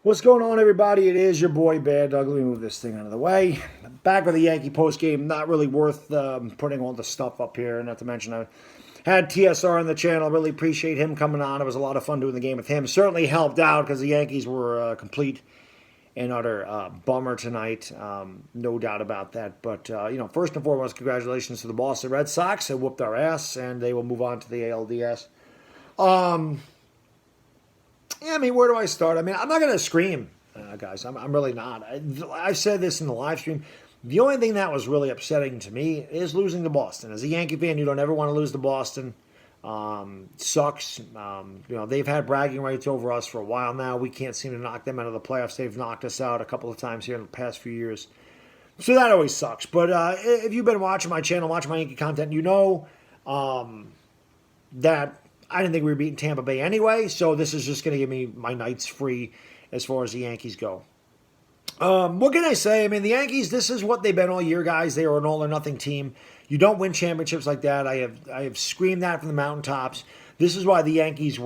What's going on, everybody? It is your boy Baddog. Let me move this thing out of the way. Back with the Yankee post game. Not really worth putting all the stuff up here. Not to mention, I had TSR on the channel. Really appreciate him coming on. It was a lot of fun doing the game with him. Certainly helped out because the Yankees were complete and utter bummer tonight. No doubt about that. But first and foremost, congratulations to the Boston Red Sox. They whooped our ass, and they will move on to the ALDS. Yeah, I mean, where do I start? I mean, I'm not going to scream, guys. I'm really not. I've said this in the live stream. The only thing that was really upsetting to me is losing to Boston. As a Yankee fan, you don't ever want to lose to Boston. Sucks. They've had bragging rights over us for a while now. We can't seem to knock them out of the playoffs. They've knocked us out a couple of times here in the past few years. So that always sucks. But if you've been watching my channel, watching my Yankee content, you know that I didn't think we were beating Tampa Bay anyway, so this is just going to give me my nights free as far as the Yankees go. What can I say? I mean, the Yankees, this is what they've been all year, guys. They are an all-or-nothing team. You don't win championships like that. I have screamed that from the mountaintops. This is why the Yankees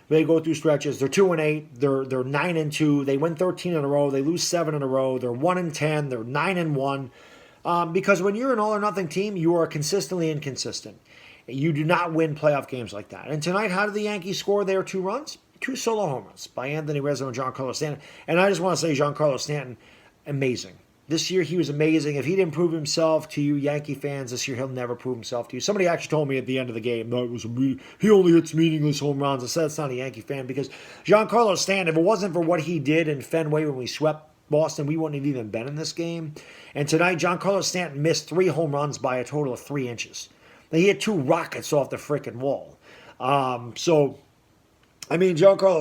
they go through stretches. They're 2-8. They're 9-2. They win 13 in a row. They lose 7 in a row. They're 1-10. They're 9-1. Because when you're an all-or-nothing team, you are consistently inconsistent. You do not win playoff games like that. And tonight, how did the Yankees score their 2 runs? 2 solo home runs by Anthony Rizzo and Giancarlo Stanton. And I just want to say Giancarlo Stanton, amazing. This year, he was amazing. If he didn't prove himself to you Yankee fans this year, he'll never prove himself to you. Somebody actually told me at the end of the game, no, he only hits meaningless home runs. I said it's not a Yankee fan because Giancarlo Stanton, if it wasn't for what he did in Fenway when we swept Boston, we wouldn't have even been in this game. And tonight, Giancarlo Stanton missed 3 home runs by a total of 3 inches. He hit 2 rockets off the freaking wall. Giancarlo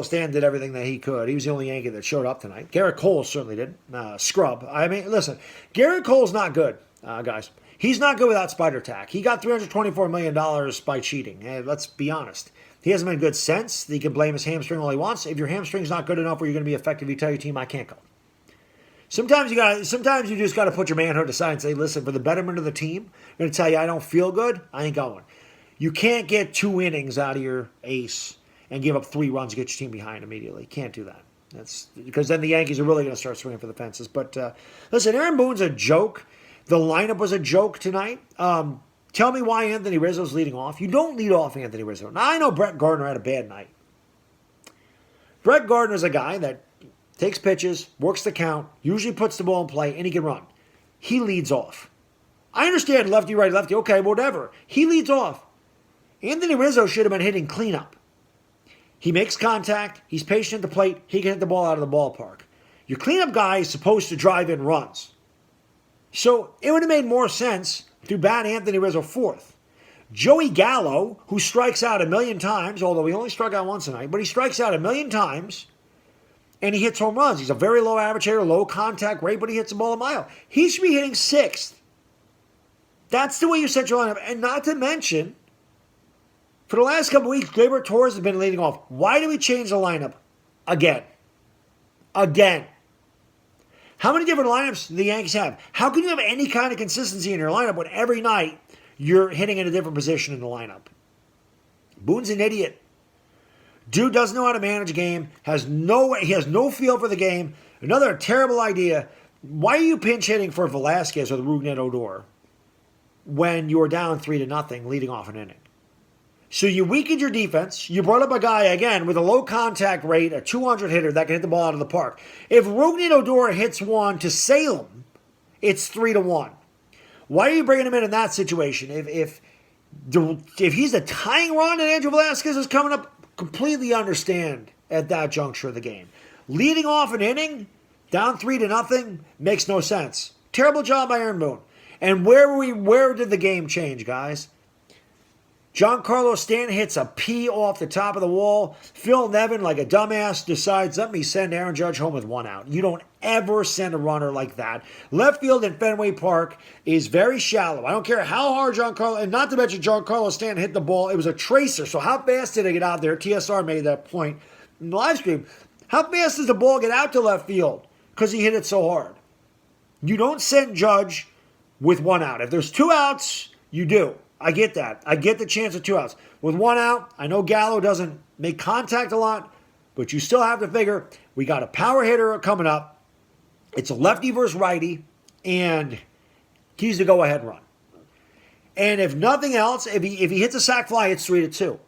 Stanton did everything that he could. He was the only Yankee that showed up tonight. Garrett Cole certainly did. Scrub. I mean, listen, Garrett Cole's not good, guys. He's not good without Spider Tack. He got $324 million by cheating. Hey, let's be honest. He hasn't been good since. He can blame his hamstring all he wants. If your hamstring's not good enough where you're going to be effective, you tell your team, I can't go. Sometimes you just got to put your manhood aside and say, listen, for the betterment of the team, I'm going to tell you I don't feel good. I ain't going. You can't get 2 innings out of your ace and give up 3 runs to get your team behind immediately. Can't do that. That's because then the Yankees are really going to start swinging for the fences. But listen, Aaron Boone's a joke. The lineup was a joke tonight. Tell me why Anthony Rizzo's leading off. You don't lead off Anthony Rizzo. Now, I know Brett Gardner had a bad night. Brett Gardner's a guy that takes pitches, works the count, usually puts the ball in play, and he can run. He leads off. I understand lefty, right, lefty. Okay, whatever. He leads off. Anthony Rizzo should have been hitting cleanup. He makes contact. He's patient at the plate. He can hit the ball out of the ballpark. Your cleanup guy is supposed to drive in runs. So it would have made more sense to bat Anthony Rizzo 4th. Joey Gallo, who strikes out a million times, although he only struck out once tonight, but he strikes out a million times, and he hits home runs. He's a very low average hitter, low contact rate, but he hits the ball a mile. He should be hitting 6th. That's the way you set your lineup. And not to mention, for the last couple of weeks, Gleyber Torres has been leading off. Why do we change the lineup? Again. How many different lineups do the Yankees have? How can you have any kind of consistency in your lineup when every night you're hitting in a different position in the lineup? Boone's an idiot. Dude doesn't know how to manage a game. He has no feel for the game. Another terrible idea. Why are you pinch hitting for Velasquez or the Rougned Odor when you're down 3-0 leading off an inning? So you weakened your defense. You brought up a guy, again, with a low contact rate, a 200 hitter that can hit the ball out of the park. If Rougned Odor hits one to Salem, it's 3-1. Why are you bringing him in that situation? If he's a tying run and Andrew Velasquez is coming up, completely understand at that juncture of the game. Leading off an inning, down 3-0, makes no sense. Terrible job by Aaron Boone. And where did the game change, guys? Giancarlo Stanton hits a P off the top of the wall. Phil Nevin, like a dumbass, decides, let me send Aaron Judge home with 1 out. You don't ever send a runner like that. Left field in Fenway Park is very shallow. I don't care how hard Giancarlo, and not to mention Giancarlo Stanton hit the ball. It was a tracer, so how fast did it get out there? TSR made that point in the live stream. How fast does the ball get out to left field? Because he hit it so hard. You don't send Judge with 1 out. If there's 2 outs, you do. I get that. I get the chance of 2 outs. With 1 out, I know Gallo doesn't make contact a lot, But you still have to figure we got a power hitter coming up. It's a lefty versus righty, and he's the go-ahead run. And if nothing else, if he hits a sac fly, it's 3-2.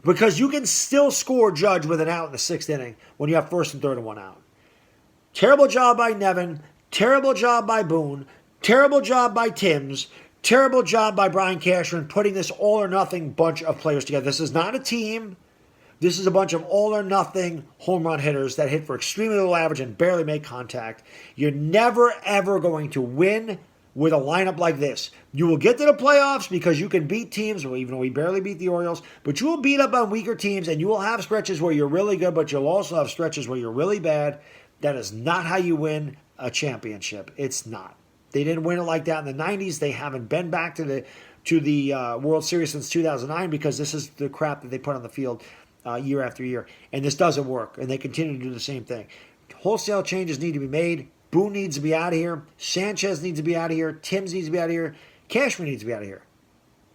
Because you can still score Judge with an out in the 6th inning when you have 1st and 3rd and 1 out. Terrible job by Nevin. Terrible job by Boone. Terrible job by Timms. Terrible job by Brian Cashman putting this all-or-nothing bunch of players together. This is not a team. This is a bunch of all-or-nothing home run hitters that hit for extremely low average and barely make contact. You're never, ever going to win with a lineup like this. You will get to the playoffs because you can beat teams, well, even though we barely beat the Orioles, but you will beat up on weaker teams, and you will have stretches where you're really good, but you'll also have stretches where you're really bad. That is not how you win a championship. It's not. They didn't win it like that in the 90s. They haven't been back to the World Series since 2009 because this is the crap that they put on the field year after year. And this doesn't work, and they continue to do the same thing. Wholesale changes need to be made. Boone needs to be out of here. Sanchez needs to be out of here. Timms needs to be out of here. Cashman needs to be out of here.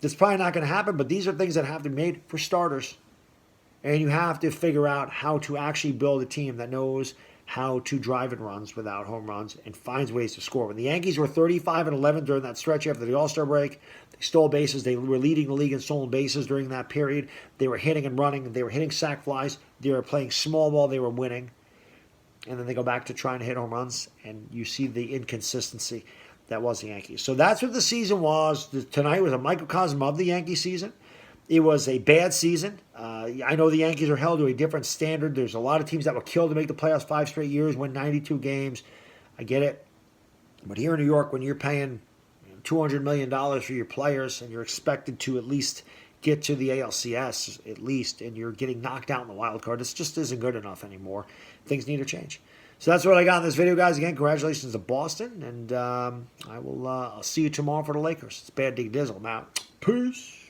That's probably not going to happen, but these are things that have to be made for starters. And you have to figure out how to actually build a team that knows how to drive in runs without home runs and finds ways to score. When the Yankees were 35-11 during that stretch after the All-Star break, they stole bases. They were leading the league in stolen bases during that period. They were hitting and running. They were hitting sac flies. They were playing small ball. They were winning. And then they go back to trying to hit home runs, and you see the inconsistency that was the Yankees. So that's what the season was. Tonight was a microcosm of the Yankee season. It was a bad season. I know the Yankees are held to a different standard. There's a lot of teams that were killed to make the playoffs 5 straight years, win 92 games. I get it. But here in New York, when you're paying $200 million for your players and you're expected to at least get to the ALCS, at least, and you're getting knocked out in the wild card, this just isn't good enough anymore. Things need to change. So that's what I got in this video, guys. Again, congratulations to Boston, and I'll see you tomorrow for the Lakers. It's Bad Dig Dizzle. Now, peace.